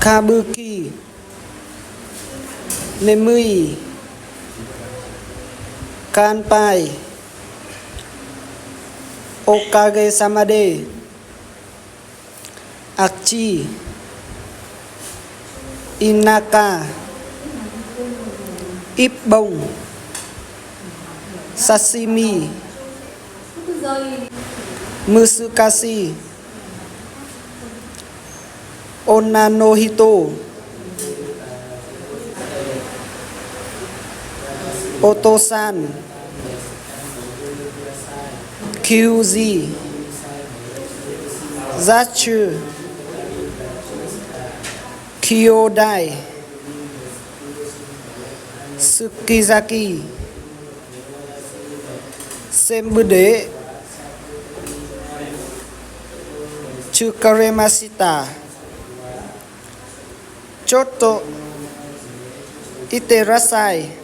Kabuki Nemui Kanpai Okage Samade Akchi Inaka Ipbong Sashimi Musukashi Onanohito Otosan QZ Zachu Kyodai Tsukizaki Sembude Chukaremashita Choto Iterasai